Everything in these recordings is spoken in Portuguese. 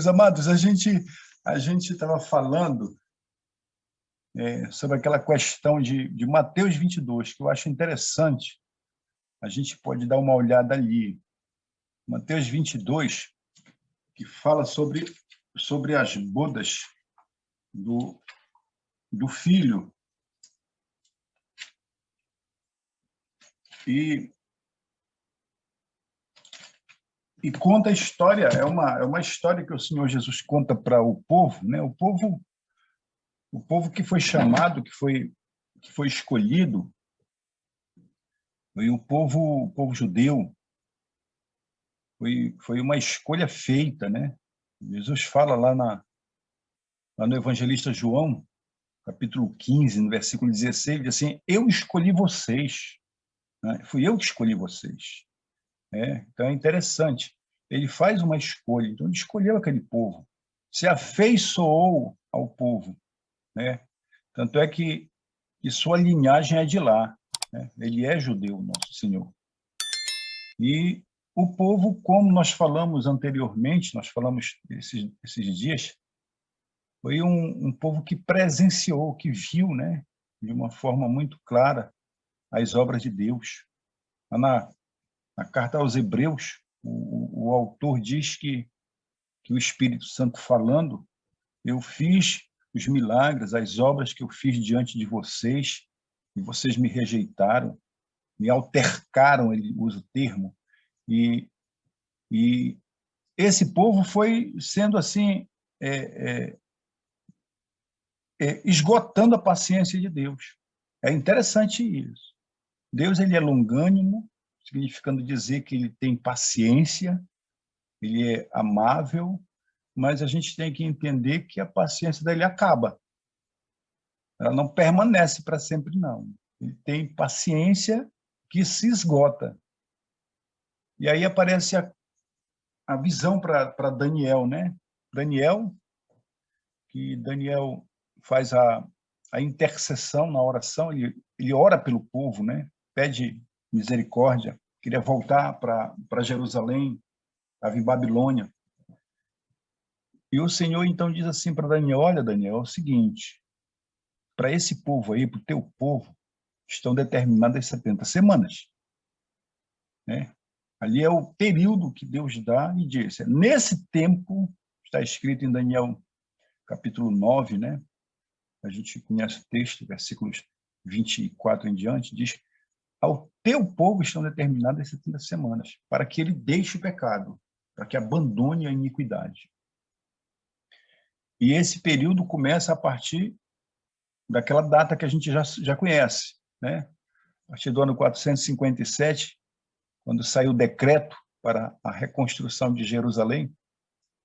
Meus amados, a gente estava falando sobre aquela questão de Mateus 22, que eu acho interessante. A gente pode dar uma olhada ali. Mateus 22, que fala sobre as bodas do filho. E conta a história, é uma história que o Senhor Jesus conta para o povo, né? O povo que foi chamado, que foi escolhido, foi o povo judeu. Foi uma escolha feita, né? Jesus fala lá no Evangelista João, capítulo 15, no versículo 16, ele diz assim: eu escolhi vocês, né? Fui eu que escolhi vocês. Então é interessante. Ele faz uma escolha, então ele escolheu aquele povo, se afeiçoou ao povo, né? Tanto é que sua linhagem é de lá, né? Ele é judeu, nosso Senhor. E o povo, como nós falamos anteriormente, nós falamos esses dias, foi um povo que presenciou, que viu, né, de uma forma muito clara, as obras de Deus. Na carta aos Hebreus, o autor diz que o Espírito Santo falando, eu fiz os milagres, as obras que eu fiz diante de vocês, e vocês me rejeitaram, me altercaram, ele usa o termo, e esse povo foi sendo assim, esgotando a paciência de Deus. É interessante isso. Deus, ele é longânimo, significando dizer que ele tem paciência, ele é amável, mas a gente tem que entender que a paciência dele acaba. Ela não permanece para sempre, não. Ele tem paciência que se esgota. E aí aparece a visão para Daniel, né? Daniel faz a intercessão na oração, ele ora pelo povo, né? Pede misericórdia, queria voltar para Jerusalém, estava em Babilônia. E o Senhor então diz assim para Daniel: olha, Daniel, é o seguinte, para esse povo aí, para o teu povo, estão determinadas 70 semanas, né? Ali é o período que Deus dá e diz. Nesse tempo, está escrito em Daniel capítulo 9, né? A gente conhece o texto, versículos 24 em diante, diz: ao teu povo estão determinadas 70 semanas, para que ele deixe o pecado, para que abandone a iniquidade. E esse período começa a partir daquela data que a gente já conhece, né? A partir do ano 457, quando saiu o decreto para a reconstrução de Jerusalém,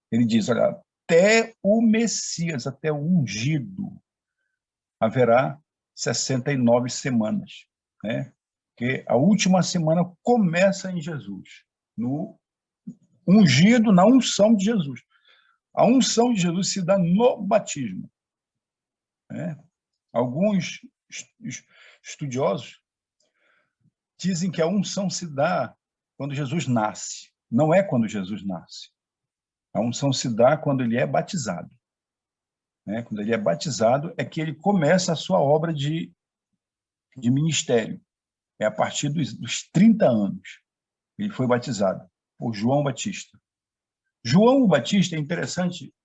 ele diz: olha, até o Messias, até o ungido, haverá 69 semanas, né? Porque a última semana começa em Jesus, no ungido, na unção de Jesus. A unção de Jesus se dá no batismo, né? Alguns estudiosos dizem que a unção se dá quando Jesus nasce. Não é quando Jesus nasce. A unção se dá quando ele é batizado, né? Quando ele é batizado é que ele começa a sua obra de ministério. É a partir dos 30 anos. Ele foi batizado por João Batista. João Batista, é interessante,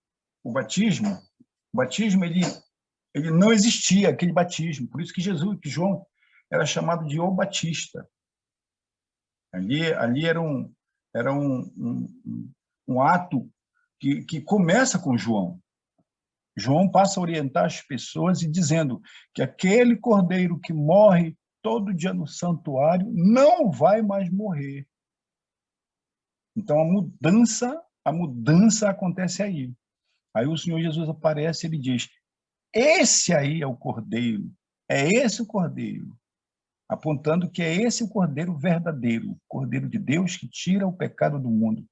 o batismo ele não existia, aquele batismo. Por isso que João era chamado de o Batista. Ali era um ato que começa com João. João passa a orientar as pessoas e dizendo que aquele cordeiro que morre todo dia no santuário não vai mais morrer. Então a mudança acontece aí. Aí o Senhor Jesus aparece e ele diz: esse aí é o cordeiro, é esse o cordeiro, apontando que é esse o cordeiro verdadeiro, o cordeiro de Deus que tira o pecado do mundo.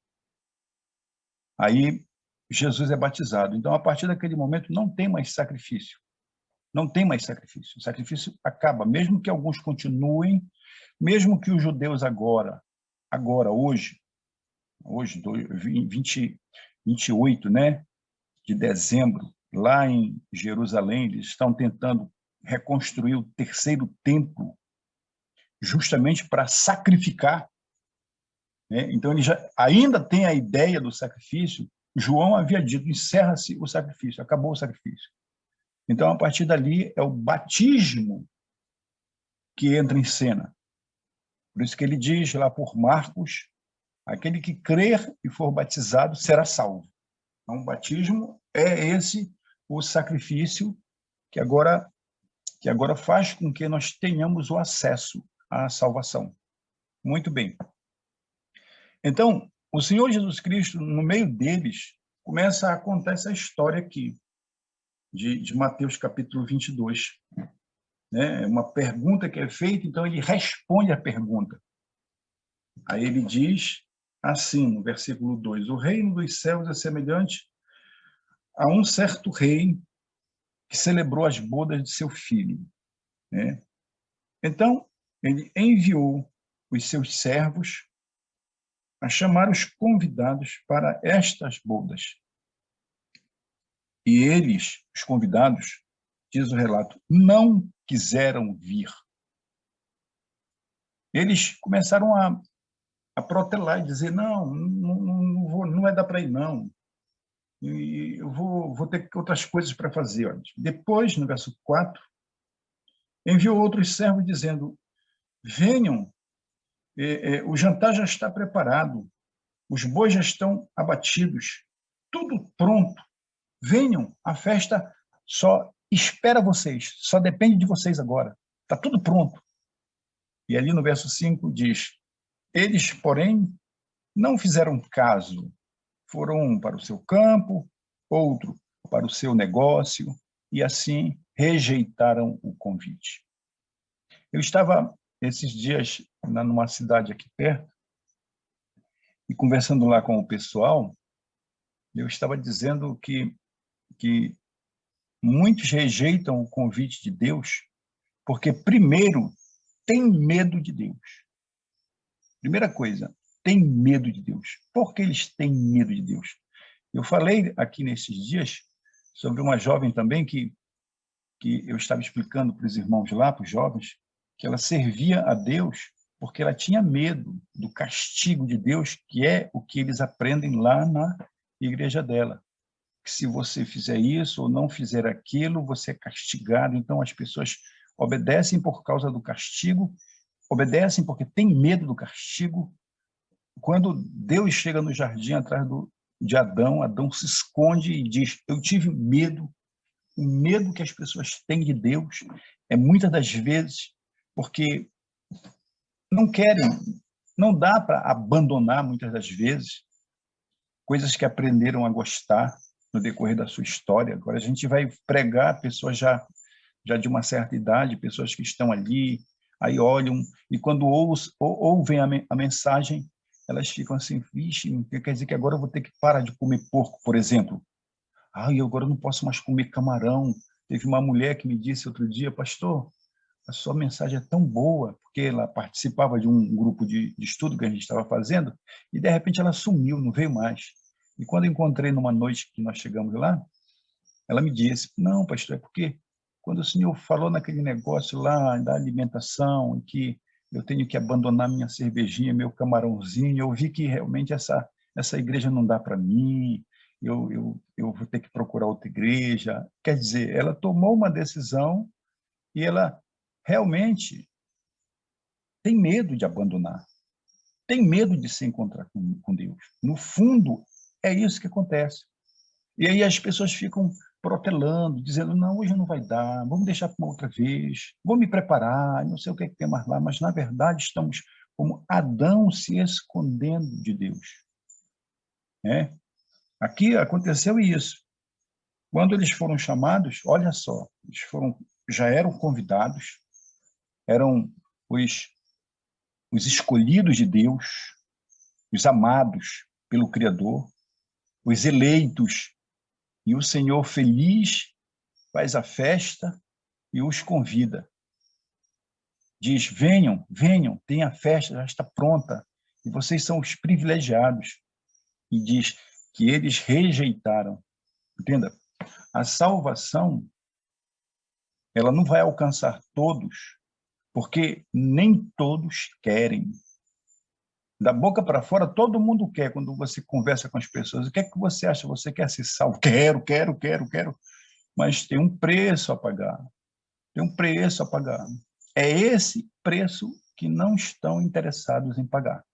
Aí Jesus é batizado. Então, a partir daquele momento, não tem mais sacrifício. Não tem mais sacrifício. O sacrifício acaba, mesmo que alguns continuem, mesmo que os judeus hoje, 28, né, de dezembro, lá em Jerusalém, eles estão tentando reconstruir o terceiro templo, justamente para sacrificar, né? Então, ele já ainda tem a ideia do sacrifício. João havia dito, encerra-se o sacrifício, acabou o sacrifício. Então, a partir dali, é o batismo que entra em cena. Por isso que ele diz lá por Marcos, aquele que crer e for batizado será salvo. Então, o batismo é esse o sacrifício que agora faz com que nós tenhamos o acesso à salvação. Muito bem. Então, o Senhor Jesus Cristo, no meio deles, começa a contar essa história aqui, de Mateus capítulo 22. Né? Uma pergunta que é feita, então ele responde a pergunta. Aí ele diz assim, no versículo 2, o reino dos céus é semelhante a um certo rei que celebrou as bodas de seu filho. Né? Então, ele enviou os seus servos a chamar os convidados para estas bodas. E eles, os convidados, diz o relato, não quiseram vir. Eles começaram a protelar e dizer, não vai dar para ir, não. E eu vou ter outras coisas para fazer. Olha. Depois, no verso 4, enviou outros servos dizendo, venham, o jantar já está preparado, os bois já estão abatidos, tudo pronto. Venham, a festa só espera vocês, só depende de vocês agora. Está tudo pronto. E ali no verso 5 diz, eles, porém, não fizeram caso. Foram um para o seu campo, outro para o seu negócio, e assim rejeitaram o convite. Eu estava esses dias numa cidade aqui perto, e conversando lá com o pessoal, eu estava dizendo que muitos rejeitam o convite de Deus porque, primeiro, tem medo de Deus. Primeira coisa, tem medo de Deus. Por que eles têm medo de Deus? Eu falei aqui nesses dias sobre uma jovem também que eu estava explicando para os irmãos lá, para os jovens, que ela servia a Deus porque ela tinha medo do castigo de Deus, que é o que eles aprendem lá na igreja dela. Que se você fizer isso ou não fizer aquilo, você é castigado. Então, as pessoas obedecem por causa do castigo, obedecem porque têm medo do castigo. Quando Deus chega no jardim atrás de Adão, Adão se esconde e diz, eu tive medo. O medo que as pessoas têm de Deus é muitas das vezes porque não querem, não dá para abandonar muitas das vezes coisas que aprenderam a gostar no decorrer da sua história. Agora a gente vai pregar pessoas já de uma certa idade, pessoas que estão ali, aí olham, e quando ouvem a mensagem, elas ficam assim, vixe, quer dizer que agora eu vou ter que parar de comer porco, por exemplo. Eu agora não posso mais comer camarão. Teve uma mulher que me disse outro dia, pastor, a sua mensagem é tão boa, porque ela participava de um grupo de estudo que a gente estava fazendo, e de repente ela sumiu, não veio mais. E quando eu encontrei numa noite que nós chegamos lá, ela me disse, não, pastor, é porque quando o senhor falou naquele negócio lá da alimentação, que eu tenho que abandonar minha cervejinha, meu camarãozinho, eu vi que realmente essa igreja não dá para mim, eu vou ter que procurar outra igreja. Quer dizer, ela tomou uma decisão e ela realmente tem medo de abandonar, tem medo de se encontrar com Deus. No fundo, é isso que acontece. E aí as pessoas ficam protelando, dizendo, não, hoje não vai dar, vamos deixar para uma outra vez, vou me preparar, não sei o que tem mais lá, mas, na verdade, estamos como Adão se escondendo de Deus. Né? Aqui aconteceu isso. Quando eles foram chamados, olha só, já eram convidados, eram os escolhidos de Deus, os amados pelo Criador, os eleitos, e o Senhor feliz faz a festa e os convida. Diz, venham, venham, tem a festa, já está pronta, e vocês são os privilegiados. E diz, que eles rejeitaram. Entenda? A salvação, ela não vai alcançar todos, porque nem todos querem. Da boca para fora, todo mundo quer, quando você conversa com as pessoas. O que é que você acha? Você quer ser salvo? Quero, quero, quero, quero. Mas tem um preço a pagar. Tem um preço a pagar. É esse preço que não estão interessados em pagar.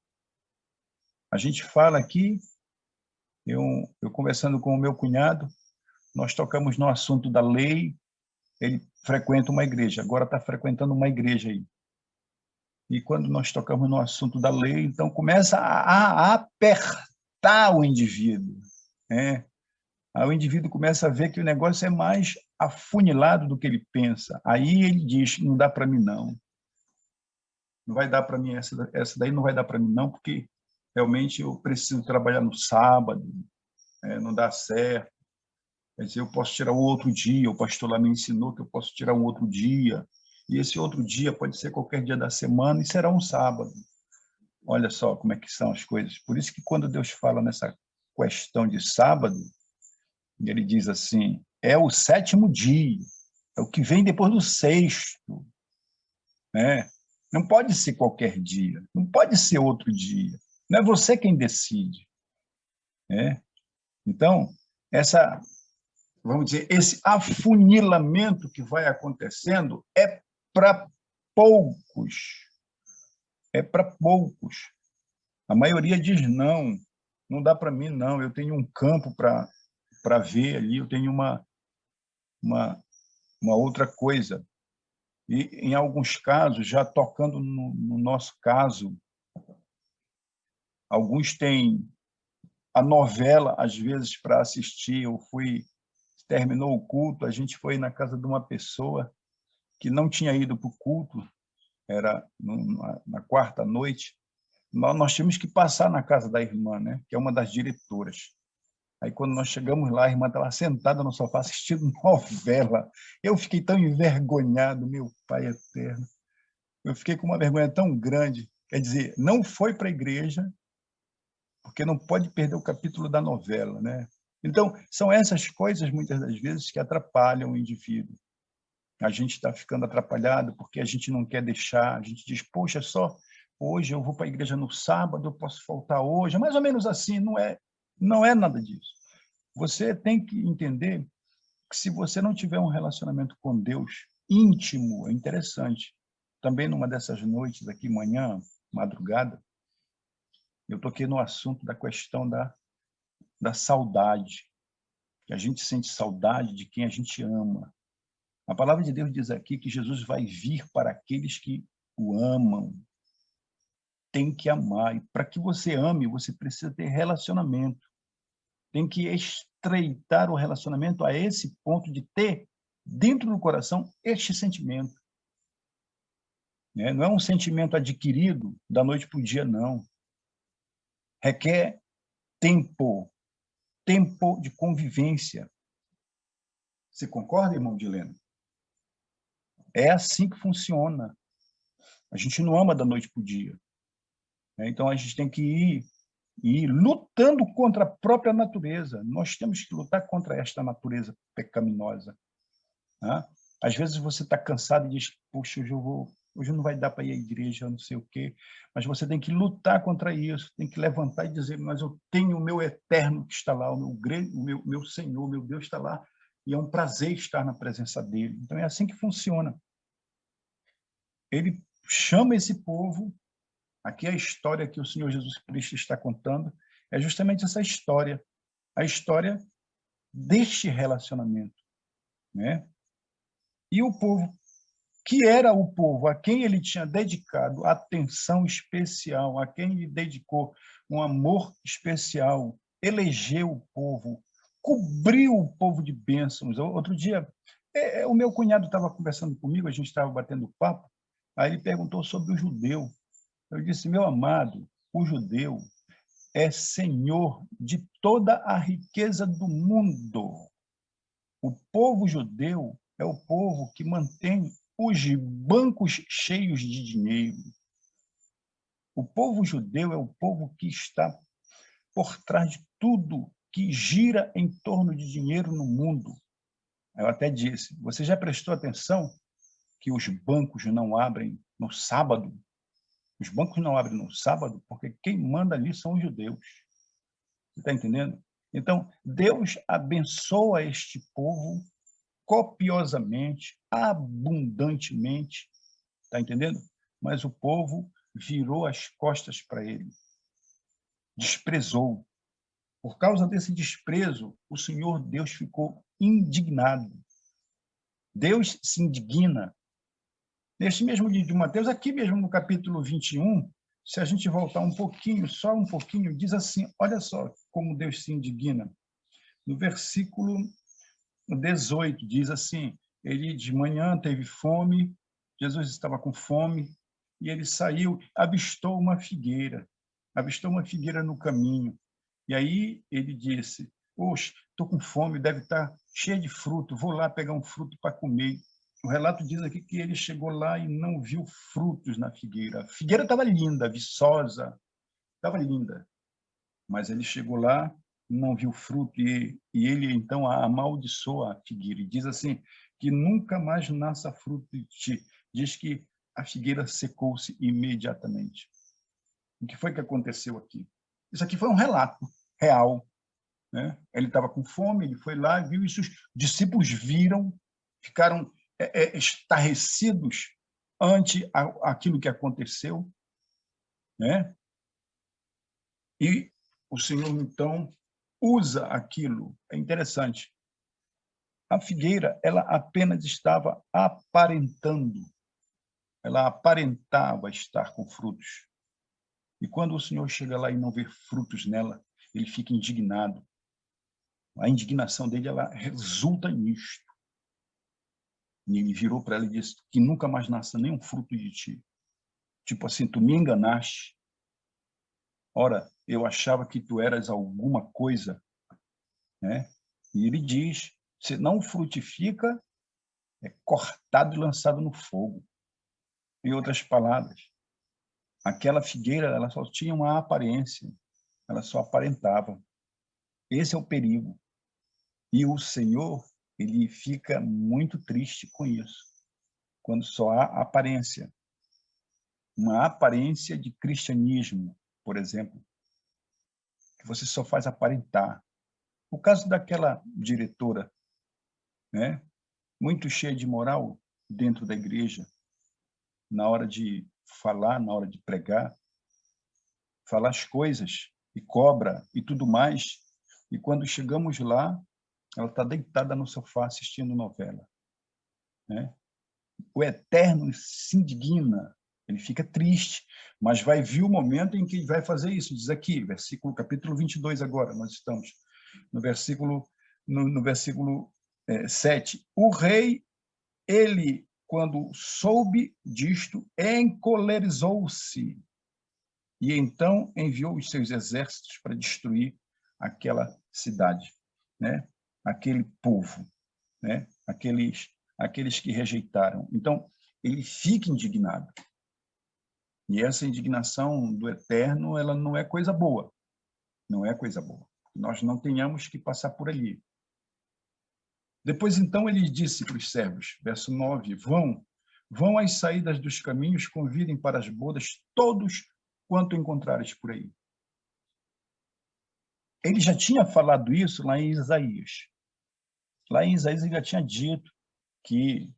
A gente fala aqui, eu conversando com o meu cunhado, nós tocamos no assunto da lei, ele frequenta uma igreja, agora está frequentando uma igreja aí. E quando nós tocamos no assunto da lei, então começa a apertar o indivíduo, né? Aí o indivíduo começa a ver que o negócio é mais afunilado do que ele pensa. Aí ele diz, não dá para mim não. Não vai dar para mim, essa daí não vai dar para mim não, porque realmente eu preciso trabalhar no sábado, não dá certo. Quer dizer, eu posso tirar um outro dia, o pastor lá me ensinou que eu posso tirar um outro dia, e esse outro dia pode ser qualquer dia da semana e será um sábado. Olha só como é que são as coisas. Por isso que quando Deus fala nessa questão de sábado, ele diz assim, é o sétimo dia, é o que vem depois do sexto, né? Não pode ser qualquer dia, não pode ser outro dia. Não é você quem decide, né? Então, vamos dizer, esse afunilamento que vai acontecendo é para poucos. É para poucos. A maioria diz não, não dá para mim não, eu tenho um campo para ver ali, eu tenho uma, uma outra coisa. E, em alguns casos, já tocando no nosso caso, alguns têm a novela, às vezes, para assistir. Terminou o culto, a gente foi na casa de uma pessoa que não tinha ido para o culto, era na quarta noite. Nós tínhamos que passar na casa da irmã, né, que é uma das diretoras. Aí, quando nós chegamos lá, a irmã estava sentada no sofá assistindo novela. Eu fiquei tão envergonhado, meu pai eterno. Eu fiquei com uma vergonha tão grande. Quer dizer, não foi para a igreja, porque não pode perder o capítulo da novela, né? Então, são essas coisas, muitas das vezes, que atrapalham o indivíduo. A gente está ficando atrapalhado porque a gente não quer deixar, a gente diz, poxa, só hoje eu vou para a igreja no sábado, eu posso faltar hoje. É mais ou menos assim, não é nada disso. Você tem que entender que se você não tiver um relacionamento com Deus íntimo, é interessante. Também numa dessas noites aqui, manhã, madrugada, eu toquei no assunto da questão da saudade. Que a gente sente saudade de quem a gente ama. A palavra de Deus diz aqui que Jesus vai vir para aqueles que o amam. Tem que amar. E para que você ame, você precisa ter relacionamento. Tem que estreitar o relacionamento a esse ponto de ter dentro do coração este sentimento. Não é um sentimento adquirido da noite para o dia, não. Requer tempo de convivência. Você concorda, irmão Dileno? É assim que funciona. A gente não ama da noite para o dia. Então, a gente tem que ir lutando contra a própria natureza. Nós temos que lutar contra esta natureza pecaminosa. Né? Às vezes você está cansado e diz, puxa, hoje não vai dar para ir à igreja, não sei o quê. Mas você tem que lutar contra isso, tem que levantar e dizer, mas eu tenho o meu eterno que está lá, o meu Senhor, meu Deus está lá, e é um prazer estar na presença dele. Então, é assim que funciona. Ele chama esse povo. Aqui a história que o Senhor Jesus Cristo está contando é justamente essa história, a história deste relacionamento, né? E o povo, que era o povo a quem ele tinha dedicado atenção especial, a quem ele dedicou um amor especial, elegeu o povo, cobriu o povo de bênçãos. Outro dia, o meu cunhado estava conversando comigo, a gente estava batendo papo, aí ele perguntou sobre o judeu. Eu disse, meu amado, o judeu é senhor de toda a riqueza do mundo. O povo judeu é o povo que mantém os bancos cheios de dinheiro. O povo judeu é o povo que está por trás de tudo que gira em torno de dinheiro no mundo. Eu até disse, você já prestou atenção que os bancos não abrem no sábado? Os bancos não abrem no sábado porque quem manda ali são os judeus. Você está entendendo? Então, Deus abençoa este povo copiosamente, abundantemente, está entendendo? Mas o povo virou as costas para ele, desprezou. Por causa desse desprezo, o Senhor Deus ficou indignado. Deus se indigna. Neste mesmo livro de Mateus, aqui mesmo no capítulo 21, se a gente voltar um pouquinho, só um pouquinho, diz assim, olha só como Deus se indigna. No versículo 18, diz assim, ele de manhã teve fome, Jesus estava com fome, e ele saiu, avistou uma figueira no caminho. E aí ele disse, poxa, estou com fome, deve estar cheia de fruto, vou lá pegar um fruto para comer. O relato diz aqui que ele chegou lá e não viu frutos na figueira. A figueira estava linda, viçosa, estava linda. Mas ele chegou lá, não viu fruto, e ele então amaldiçoa a figueira. E diz assim, que nunca mais nasça fruto de ti. Diz que a figueira secou-se imediatamente. O que foi que aconteceu aqui? Isso aqui foi um relato real. Né? Ele estava com fome, ele foi lá, viu isso, os discípulos viram, ficaram estarrecidos ante aquilo que aconteceu, né? E o Senhor, então, usa aquilo. É interessante. A figueira, ela apenas estava aparentando, ela aparentava estar com frutos. E quando o Senhor chega lá e não vê frutos nela, ele fica indignado. A indignação dele, ela resulta nisto. E ele virou para ela e disse que nunca mais nasça nenhum fruto de ti. Tipo assim, tu me enganaste. Ora, eu achava que tu eras alguma coisa, né? E ele diz, se não frutifica, é cortado e lançado no fogo. Em outras palavras, aquela figueira, ela só tinha uma aparência, ela só aparentava. Esse é o perigo. E o Senhor, ele fica muito triste com isso, quando só há aparência. Uma aparência de cristianismo, por exemplo, que você só faz aparentar. O caso daquela diretora, né, muito cheia de moral dentro da igreja, na hora de falar, na hora de pregar, falar as coisas, e cobra, e tudo mais, e quando chegamos lá, ela está deitada no sofá assistindo novela. Né? O Eterno se indigna, ele fica triste, mas vai vir o momento em que ele vai fazer isso. Diz aqui, capítulo 22 agora, nós estamos no versículo 7. O rei, ele, quando soube disto, encolerizou-se e então enviou os seus exércitos para destruir aquela cidade, né? Aquele povo, né? Aqueles que rejeitaram. Então, ele fica indignado. E essa indignação do Eterno, ela não é coisa boa. Não é coisa boa. Nós não tenhamos que passar por ali. Depois, então, ele disse para os servos, verso 9, vão às saídas dos caminhos, convidem para as bodas todos quanto encontrares por aí. Ele já tinha falado isso lá em Isaías. Lá em Isaías ele já tinha dito que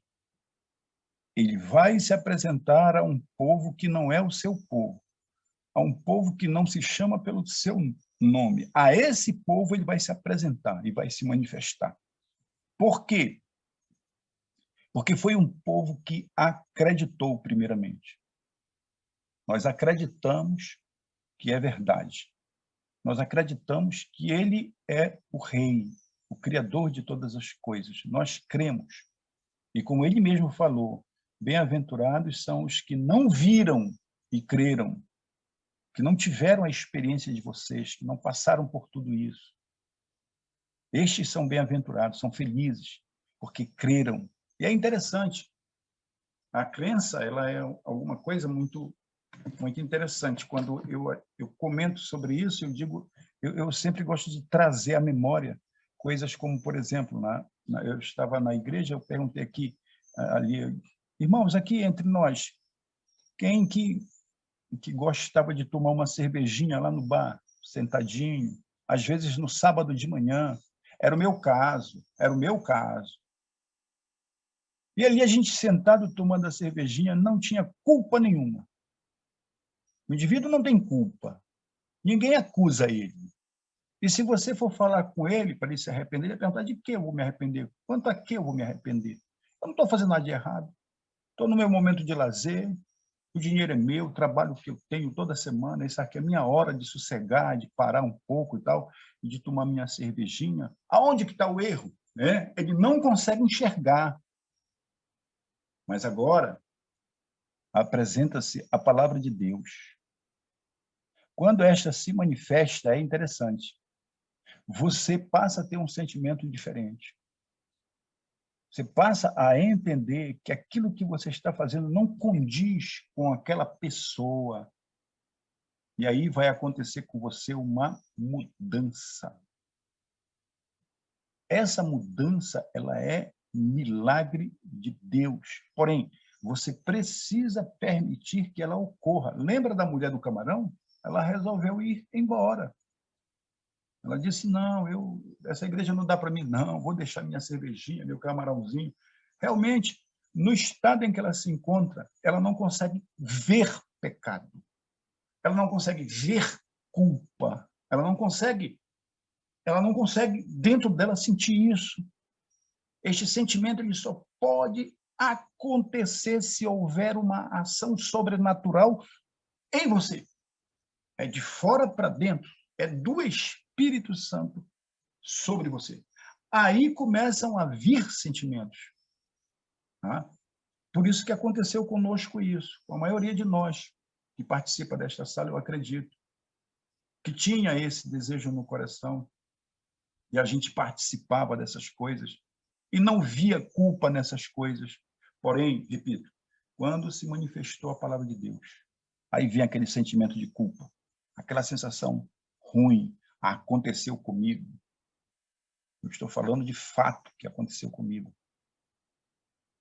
ele vai se apresentar a um povo que não é o seu povo, a um povo que não se chama pelo seu nome. A esse povo ele vai se apresentar e vai se manifestar. Por quê? Porque foi um povo que acreditou primeiramente. Nós acreditamos que é verdade. Nós acreditamos que ele é o rei, o criador de todas as coisas. Nós cremos. E como ele mesmo falou, bem-aventurados são os que não viram e creram, que não tiveram a experiência de vocês, que não passaram por tudo isso. Estes são bem-aventurados, são felizes, porque creram. E é interessante, a crença, ela é alguma coisa muito interessante. Quando eu comento sobre isso, eu digo Eu sempre gosto de trazer à memória coisas como, por exemplo, eu estava na igreja, eu perguntei aqui, ali, irmãos, aqui entre nós, quem que gostava de tomar uma cervejinha lá no bar, sentadinho, às vezes no sábado de manhã? Era o meu caso, era o meu caso. E ali a gente sentado tomando a cervejinha, não tinha culpa nenhuma. O indivíduo não tem culpa. Ninguém acusa ele. E se você for falar com ele para ele se arrepender, ele vai perguntar: de que eu vou me arrepender? Quanto a que eu vou me arrepender? Eu não estou fazendo nada de errado. Estou no meu momento de lazer, o dinheiro é meu, o trabalho que eu tenho toda semana, isso aqui é a minha hora de sossegar, de parar um pouco e tal, e de tomar minha cervejinha. Aonde que está o erro? Né? Ele não consegue enxergar. Mas agora apresenta-se a palavra de Deus. Quando esta se manifesta, é interessante. Você passa a ter um sentimento diferente. Você passa a entender que aquilo que você está fazendo não condiz com aquela pessoa. E aí vai acontecer com você uma mudança. Essa mudança, ela é milagre de Deus. Porém, você precisa permitir que ela ocorra. Lembra da mulher do camarão? Ela resolveu ir embora. Ela disse: não, essa igreja não dá para mim, não, vou deixar minha cervejinha, meu camarãozinho. Realmente, no estado em que ela se encontra, ela não consegue ver pecado, ela não consegue ver culpa, ela não consegue dentro dela sentir isso. Este sentimento ele só pode acontecer se houver uma ação sobrenatural em você. É de fora para dentro, é do Espírito Santo sobre você. Aí começam a vir sentimentos. Tá? Por isso que aconteceu conosco isso, com a maioria de nós que participa desta sala, eu acredito, que tinha esse desejo no coração e a gente participava dessas coisas e não via culpa nessas coisas. Porém, repito, quando se manifestou a palavra de Deus, aí vem aquele sentimento de culpa, aquela sensação ruim, aconteceu comigo. Eu estou falando de fato que aconteceu comigo.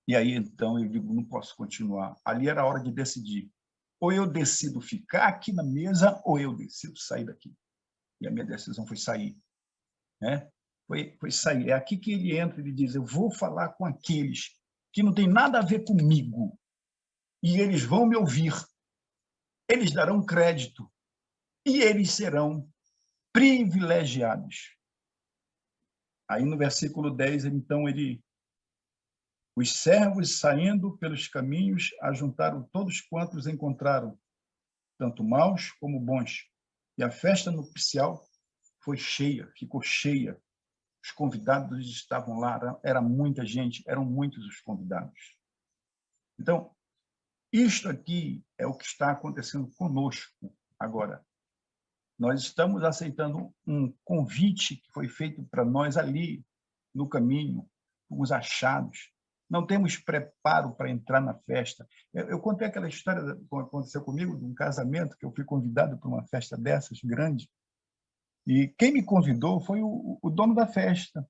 E aí, então, eu digo, não posso continuar. Ali era a hora de decidir. Ou eu decido ficar aqui na mesa, ou eu decido sair daqui. E a minha decisão foi sair. Né? Foi sair. É aqui que ele entra, ele diz: eu vou falar com aqueles que não tem nada a ver comigo. E eles vão me ouvir. Eles darão crédito. E eles serão privilegiados. Aí no versículo 10, então, os servos, saindo pelos caminhos, ajuntaram todos quantos encontraram, tanto maus como bons. E a festa nupcial foi cheia, ficou cheia. Os convidados estavam lá, era muita gente, eram muitos os convidados. Então, isto aqui é o que está acontecendo conosco agora. Nós estamos aceitando um convite que foi feito para nós ali, no caminho, os achados. Não temos preparo para entrar na festa. Eu contei aquela história que aconteceu comigo, de um casamento, que eu fui convidado para uma festa dessas, grande, e quem me convidou foi o dono da festa.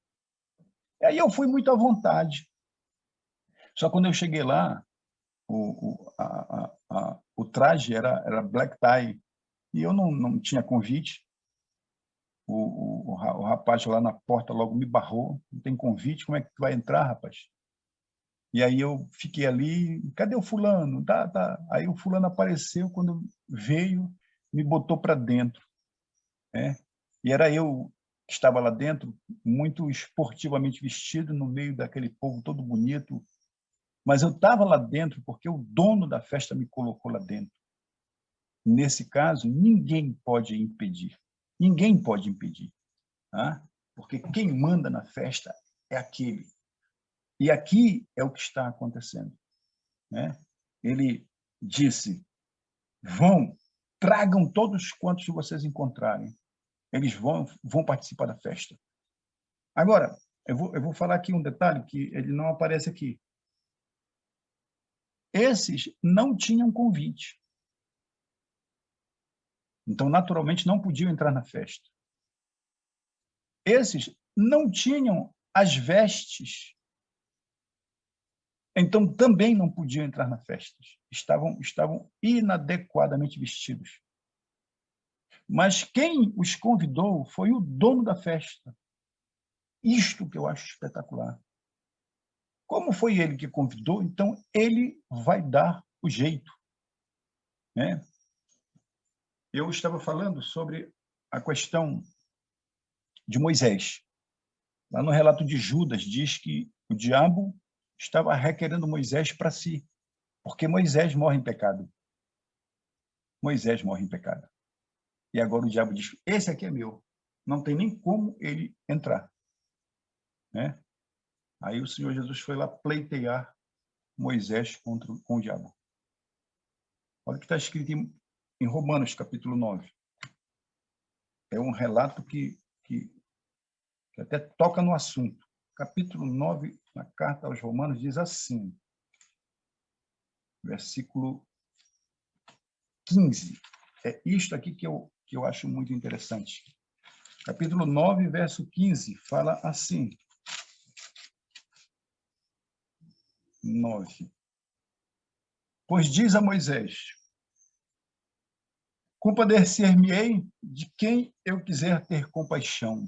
Aí eu fui muito à vontade. Só quando eu cheguei lá, o traje era black tie, e eu não tinha convite. O rapaz lá na porta logo me barrou: não tem convite, como é que tu vai entrar, rapaz? E aí eu fiquei ali: cadê o fulano? Tá. Aí o fulano apareceu, quando veio, me botou para dentro. Né? E era eu que estava lá dentro, muito esportivamente vestido, no meio daquele povo todo bonito, mas eu estava lá dentro porque o dono da festa me colocou lá dentro. Nesse caso, ninguém pode impedir. Ninguém pode impedir. Tá? Porque quem manda na festa é aquele. E aqui é o que está acontecendo. Né? Ele disse: vão, tragam todos quantos vocês encontrarem. Eles vão participar da festa. Agora, eu vou falar aqui um detalhe que ele não aparece aqui. Esses não tinham convite. Então, naturalmente, não podiam entrar na festa. esses não tinham as vestes, então também não podiam entrar na festa. Estavam inadequadamente vestidos. Mas quem os convidou foi o dono da festa. Isto que eu acho espetacular. Como foi ele que convidou, então ele vai dar o jeito, né? Eu estava falando sobre a questão de Moisés. Lá no relato de Judas, diz que o diabo estava requerendo Moisés para si, porque Moisés morre em pecado. Moisés morre em pecado. E agora o diabo diz, esse aqui é meu. Não tem nem como ele entrar, né? Aí o Senhor Jesus foi lá pleitear Moisés com o diabo. Olha o que está escrito em Romanos, capítulo 9. É um relato que até toca no assunto. Capítulo 9, na carta aos Romanos, diz assim, versículo 15. É isto aqui que eu acho muito interessante. Capítulo 9, verso 15, fala assim. 9. Pois diz a Moisés, compadecer-me-ei de quem eu quiser ter compaixão.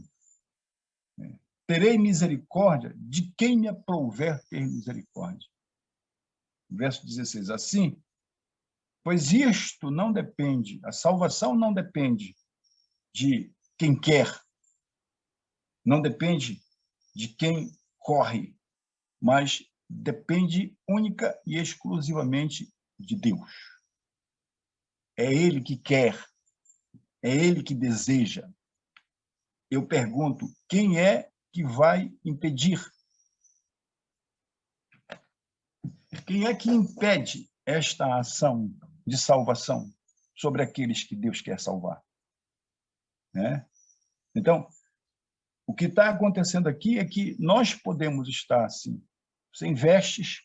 Terei misericórdia de quem me aprouver ter misericórdia. Verso 16, assim, pois isto não depende, a salvação não depende de quem quer, não depende de quem corre, mas depende única e exclusivamente de Deus. É Ele que quer, é Ele que deseja. Eu pergunto, quem é que vai impedir? Quem é que impede esta ação de salvação sobre aqueles que Deus quer salvar? Né? Então, o que está acontecendo aqui é que nós podemos estar assim, sem vestes,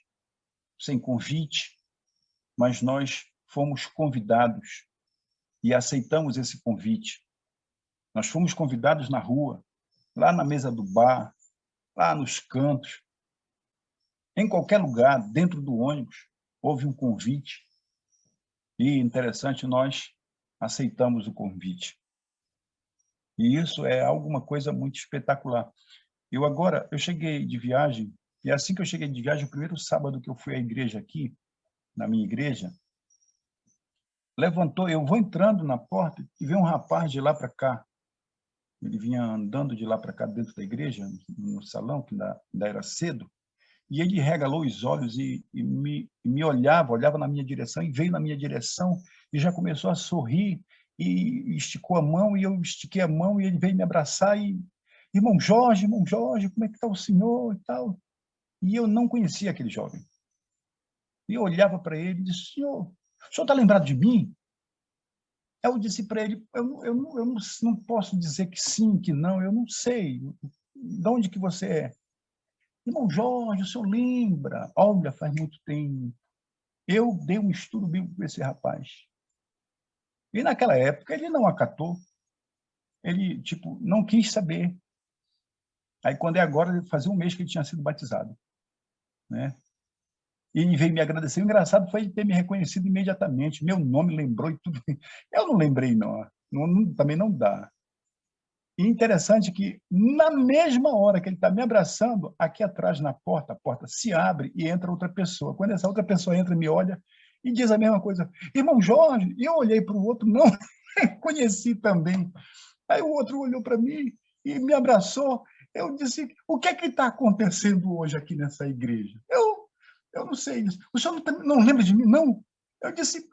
sem convite, mas nós fomos convidados e aceitamos esse convite. Nós fomos convidados na rua, lá na mesa do bar, lá nos cantos, em qualquer lugar, dentro do ônibus, houve um convite. E, interessante, nós aceitamos o convite. E isso é alguma coisa muito espetacular. Eu cheguei de viagem, e assim que eu cheguei de viagem, o primeiro sábado que eu fui à igreja aqui, na minha igreja, levantou, eu vou entrando na porta e veio um rapaz de lá para cá. Ele vinha andando de lá para cá dentro da igreja, no salão, que ainda era cedo, e ele regalou os olhos e me olhava na minha direção, e veio na minha direção, e já começou a sorrir, e esticou a mão, e eu estiquei a mão, e ele veio me abraçar, e irmão Jorge, como é que está o senhor e tal? E eu não conhecia aquele jovem. E eu olhava para ele e disse, o senhor está lembrado de mim? Eu disse para ele, eu não posso dizer que sim, que não, eu não sei. De onde que você é? Irmão Jorge, o senhor lembra? Olha, faz muito tempo. Eu dei um estudo bíblico para esse rapaz. E naquela época ele não acatou. Ele, não quis saber. Aí, quando é agora, fazia um mês que ele tinha sido batizado, né? E ele veio me agradecer. O engraçado foi ele ter me reconhecido imediatamente. Meu nome lembrou e tudo. Eu não lembrei, não. Também não dá. E interessante que, na mesma hora que ele está me abraçando, aqui atrás na porta, a porta se abre e entra outra pessoa. Quando essa outra pessoa entra, me olha e diz a mesma coisa. Irmão Jorge, e eu olhei para o outro, não conheci também. Aí o outro olhou para mim e me abraçou. Eu disse, o que é que está acontecendo hoje aqui nessa igreja? Eu não sei isso. O senhor não lembra de mim, não? Eu disse,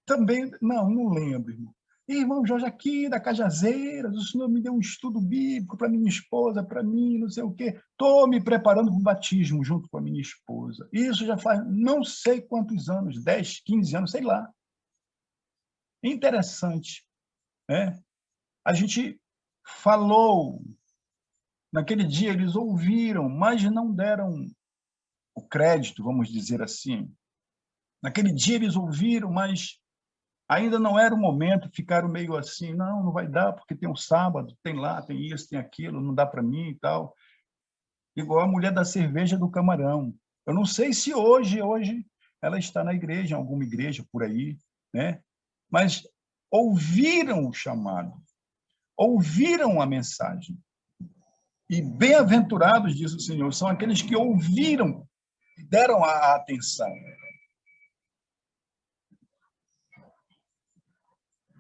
também, não lembro, irmão. Irmão Jorge, aqui da Cajazeiras, o senhor me deu um estudo bíblico para minha esposa, para mim, não sei o quê. Estou me preparando para o batismo junto com a minha esposa. Isso já faz não sei quantos anos, 10, 15 anos, sei lá. Interessante, né? A gente falou, naquele dia eles ouviram, mas não deram o crédito, vamos dizer assim. Naquele dia eles ouviram, mas Ainda não era o momento, ficaram meio assim, não vai dar, porque tem um sábado, tem lá, tem isso, tem aquilo, não dá para mim e tal. Igual a mulher da cerveja do camarão. Eu não sei se hoje ela está na igreja, em alguma igreja por aí, né? Mas ouviram o chamado, ouviram a mensagem. E bem-aventurados, diz o Senhor, são aqueles que ouviram e deram a atenção.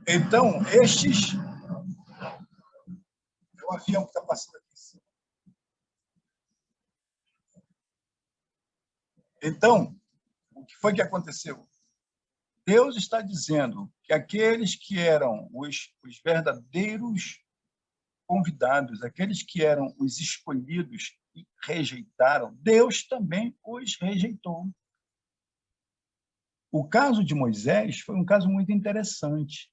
Então, estes... É um avião que está passando aqui em cima. Então, o que foi que aconteceu? Deus está dizendo que aqueles que eram os verdadeiros convidados, aqueles que eram os escolhidos e rejeitaram, Deus também os rejeitou. O caso de Moisés foi um caso muito interessante.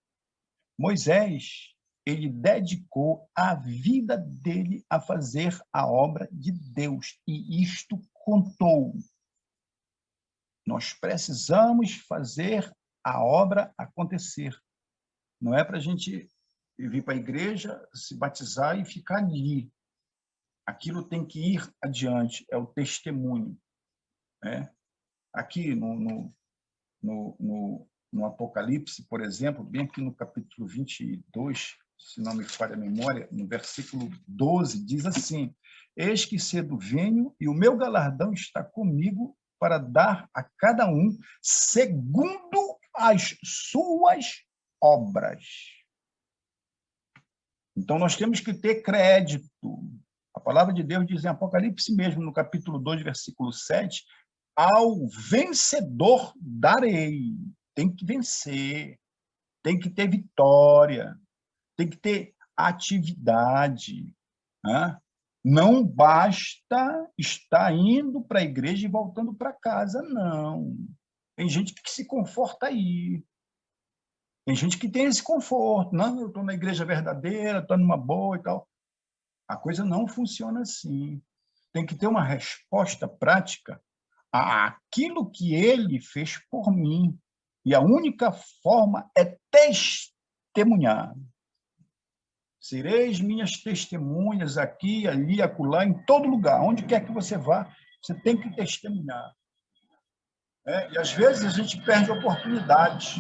Moisés, ele dedicou a vida dele a fazer a obra de Deus, e isto contou. Nós precisamos fazer a obra acontecer. Não é para a gente vir para a igreja, se batizar e ficar ali. Aquilo tem que ir adiante, é o testemunho. Né? Aqui no Apocalipse, por exemplo, bem aqui no capítulo 22, se não me falha a memória, no versículo 12, diz assim: eis que cedo venho e o meu galardão está comigo para dar a cada um segundo as suas obras. Então, nós temos que ter crédito. A palavra de Deus diz em Apocalipse mesmo, no capítulo 2, versículo 7, ao vencedor darei. Tem que vencer, tem que ter vitória, tem que ter atividade. Né? Não basta estar indo para a igreja e voltando para casa, não. Tem gente que se conforta aí. Tem gente que tem esse conforto. Não, eu estou na igreja verdadeira, estou numa boa e tal. A coisa não funciona assim. Tem que ter uma resposta prática àquilo que ele fez por mim. E a única forma é testemunhar. Sereis minhas testemunhas aqui, ali, acolá, em todo lugar. Onde quer que você vá, você tem que testemunhar. E, às vezes, a gente perde oportunidades.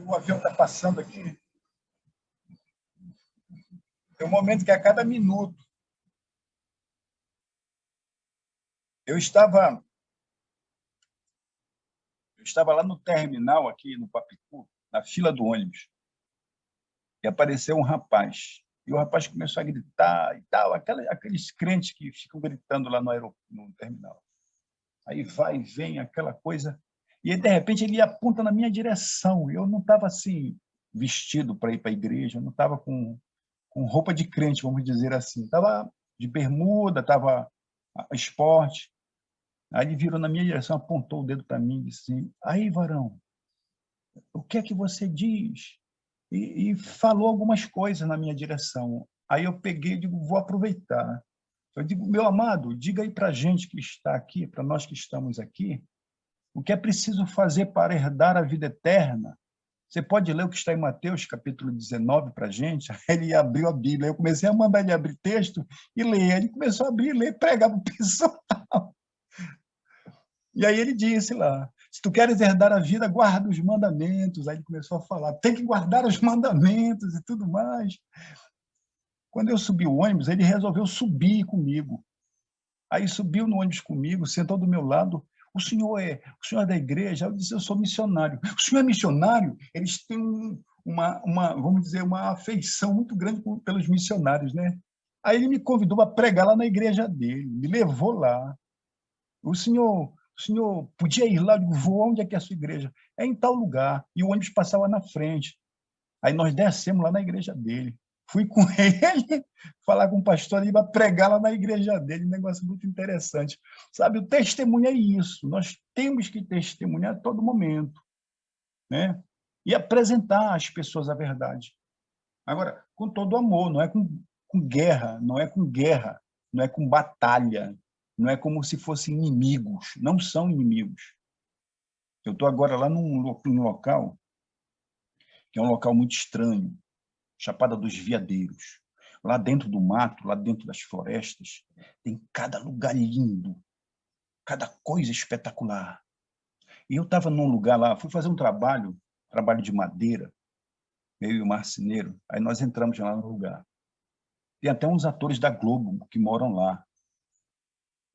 O avião está passando aqui. Tem um momento que a cada minuto. Eu estava lá no terminal, aqui no Papicu, na fila do ônibus, e apareceu um rapaz. E o rapaz começou a gritar e tal, aqueles crentes que ficam gritando lá no terminal. Aí vai e vem aquela coisa. E aí, de repente, ele aponta na minha direção. Eu não estava assim, vestido para ir para a igreja, eu não estava com roupa de crente, vamos dizer assim. Estava de bermuda, estava esporte. Aí ele virou na minha direção, apontou o dedo para mim e disse assim: aí, varão, o que é que você diz? E falou algumas coisas na minha direção. Aí eu peguei e digo, vou aproveitar. Eu digo, meu amado, diga aí para a gente que está aqui, para nós que estamos aqui, o que é preciso fazer para herdar a vida eterna. Você pode ler o que está em Mateus, capítulo 19, para a gente? Ele abriu a Bíblia. Eu comecei a mandar ele abrir texto e ler. Ele começou a abrir, ler, pregar para o pessoal. E aí ele disse lá, se tu queres herdar a vida, guarda os mandamentos. Aí ele começou a falar, tem que guardar os mandamentos e tudo mais. Quando eu subi o ônibus, ele resolveu subir comigo. Aí subiu no ônibus comigo, sentou do meu lado. O senhor é da igreja? Eu disse, eu sou missionário. O senhor é missionário? Eles têm vamos dizer, uma afeição muito grande pelos missionários, né? Aí ele me convidou a pregar lá na igreja dele, me levou lá. O senhor podia ir lá? Eu digo, vou, onde é que é a sua igreja? É em tal lugar. E o ônibus passava na frente. Aí nós descemos lá na igreja dele. Fui com ele falar com o pastor ali para pregar lá na igreja dele, um negócio muito interessante. Sabe, o testemunho é isso, nós temos que testemunhar a todo momento, né? E apresentar às pessoas a verdade. Agora, com todo amor, não é com guerra, não é com guerra, não é com batalha, não é como se fossem inimigos, não são inimigos. Eu estou agora lá num local, que é um local muito estranho, Chapada dos Veadeiros. Lá dentro do mato, lá dentro das florestas, tem cada lugar lindo, cada coisa espetacular. E eu estava num lugar lá, fui fazer um trabalho de madeira, eu e o marceneiro, aí nós entramos lá no lugar. Tem até uns atores da Globo que moram lá.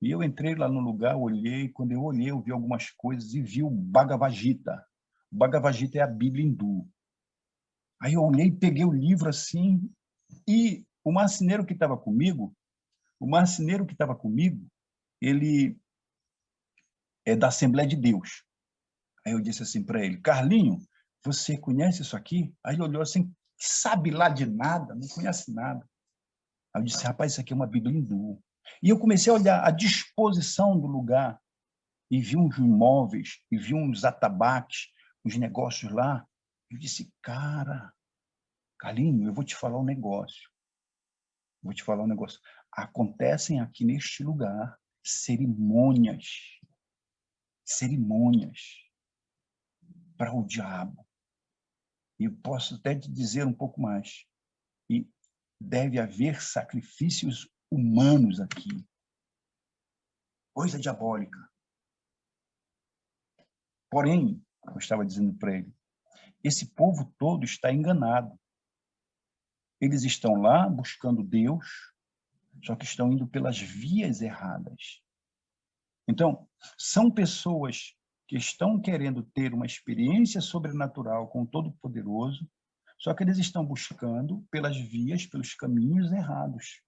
E eu entrei lá no lugar, olhei, quando eu olhei, eu vi algumas coisas e vi o Bhagavad Gita. O Bhagavad Gita é a Bíblia hindu. Aí eu olhei, peguei o livro assim, e o marceneiro que estava comigo, ele é da Assembleia de Deus. Aí eu disse assim para ele, Carlinho, você conhece isso aqui? Aí ele olhou assim, sabe lá de nada, não conhece nada. Aí eu disse, rapaz, isso aqui é uma Bíblia hindu. E eu comecei a olhar a disposição do lugar, e vi uns imóveis, e vi uns atabaques, uns negócios lá. Eu disse, cara, Carlinho, eu vou te falar um negócio. Vou te falar um negócio. Acontecem aqui neste lugar cerimônias para o diabo. E eu posso até te dizer um pouco mais. E deve haver sacrifícios humanos aqui. Coisa diabólica. Porém, eu estava dizendo para ele, esse povo todo está enganado. Eles estão lá buscando Deus, só que estão indo pelas vias erradas. Então, são pessoas que estão querendo ter uma experiência sobrenatural com o Todo-Poderoso, só que eles estão buscando pelas vias, pelos caminhos errados.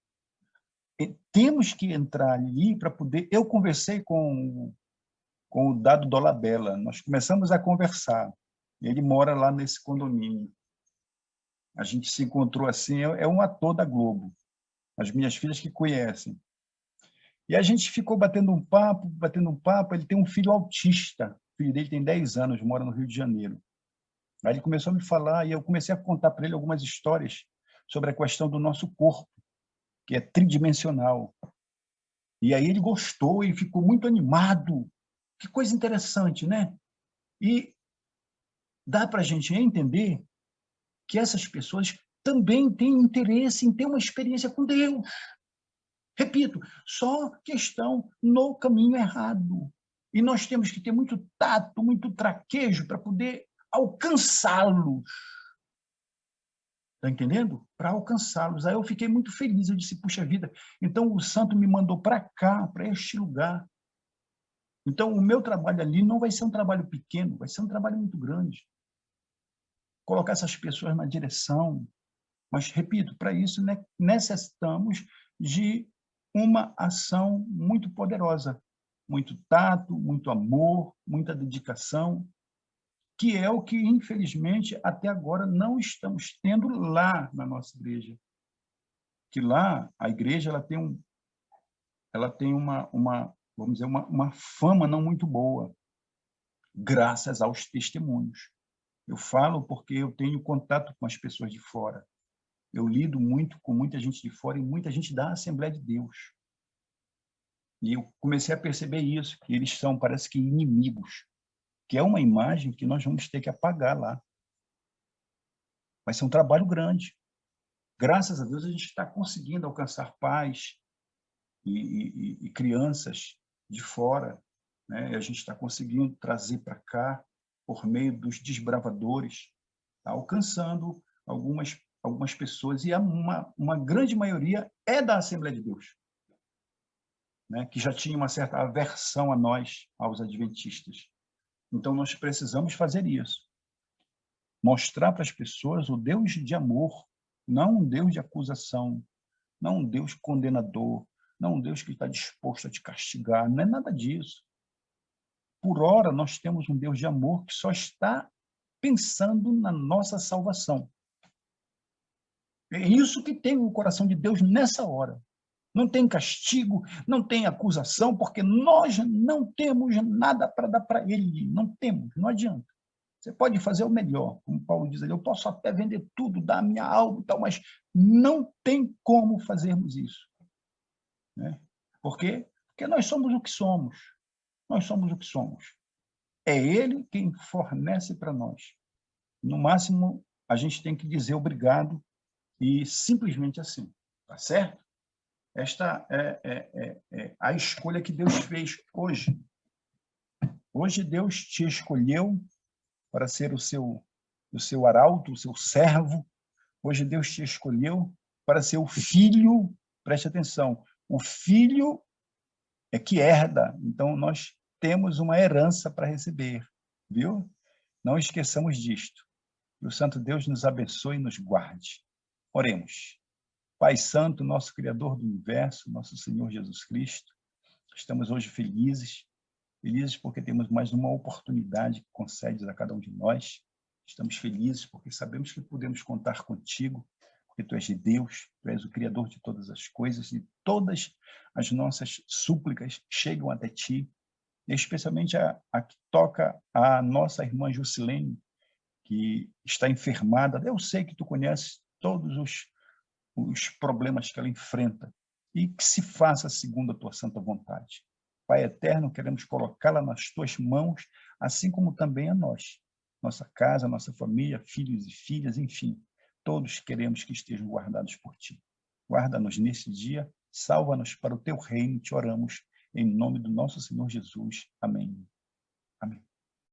E temos que entrar ali para poder... Eu conversei com o Dado Dolabella, nós começamos a conversar. Ele mora lá nesse condomínio. A gente se encontrou assim, é um ator da Globo. As minhas filhas que conhecem. E a gente ficou batendo um papo. Ele tem um filho autista. O filho dele tem 10 anos, mora no Rio de Janeiro. Aí ele começou a me falar e eu comecei a contar para ele algumas histórias sobre a questão do nosso corpo, que é tridimensional. E aí ele gostou e ficou muito animado. Que coisa interessante, né? E dá para a gente entender que essas pessoas também têm interesse em ter uma experiência com Deus. Repito, só que estão no caminho errado. E nós temos que ter muito tato, muito traquejo para poder alcançá-los. Está entendendo? Para alcançá-los. Aí eu fiquei muito feliz. Eu disse, puxa vida, então o santo me mandou para cá, para este lugar. Então o meu trabalho ali não vai ser um trabalho pequeno, vai ser um trabalho muito grande. Colocar essas pessoas na direção. Mas, repito, para isso necessitamos de uma ação muito poderosa, muito tato, muito amor, muita dedicação, que é o que, infelizmente, até agora não estamos tendo lá na nossa igreja. Que lá, a igreja ela tem vamos dizer, uma fama não muito boa, graças aos testemunhos. Eu falo porque eu tenho contato com as pessoas de fora. Eu lido muito com muita gente de fora e muita gente da Assembleia de Deus. E eu comecei a perceber isso, que eles são, parece que, inimigos, que é uma imagem que nós vamos ter que apagar lá. Vai ser um trabalho grande. Graças a Deus, a gente está conseguindo alcançar pais e crianças de fora, né? A gente está conseguindo trazer para cá, por meio dos desbravadores, tá alcançando algumas pessoas, e uma grande maioria é da Assembleia de Deus, né, que já tinha uma certa aversão a nós, aos adventistas. Então, nós precisamos fazer isso. Mostrar para as pessoas o Deus de amor, não um Deus de acusação, não um Deus condenador, não um Deus que está disposto a te castigar, não é nada disso. Por ora, nós temos um Deus de amor que só está pensando na nossa salvação. É isso que tem o coração de Deus nessa hora. Não tem castigo, não tem acusação, porque nós não temos nada para dar para ele. Não temos, não adianta. Você pode fazer o melhor, como Paulo diz ali, eu posso até vender tudo, dar a minha alma e tal, mas não tem como fazermos isso. Né? Por quê? Porque nós somos o que somos. Nós somos o que somos. É Ele quem fornece para nós. No máximo, a gente tem que dizer obrigado e simplesmente assim, tá certo? Esta é a escolha que Deus fez hoje. Hoje Deus te escolheu para ser o seu arauto, o seu servo. Hoje Deus te escolheu para ser o filho, preste atenção, o filho é que herda, então nós temos uma herança para receber, viu? Não esqueçamos disto. Que o Santo Deus nos abençoe e nos guarde. Oremos. Pai Santo, nosso Criador do Universo, nosso Senhor Jesus Cristo, estamos hoje felizes porque temos mais uma oportunidade que concedes a cada um de nós. Estamos felizes porque sabemos que podemos contar contigo, porque Tu és de Deus, Tu és o Criador de todas as coisas, e todas as nossas súplicas chegam até Ti, especialmente a que toca a nossa irmã Jusilene, que está enfermada. Eu sei que Tu conheces todos os problemas que ela enfrenta, e que se faça segundo a Tua santa vontade. Pai eterno, queremos colocá-la nas Tuas mãos, assim como também a nós, nossa casa, nossa família, filhos e filhas, enfim, todos queremos que estejam guardados por Ti. Guarda-nos nesse dia, salva-nos para o Teu reino, te oramos, em nome do nosso Senhor Jesus. Amém. Amém.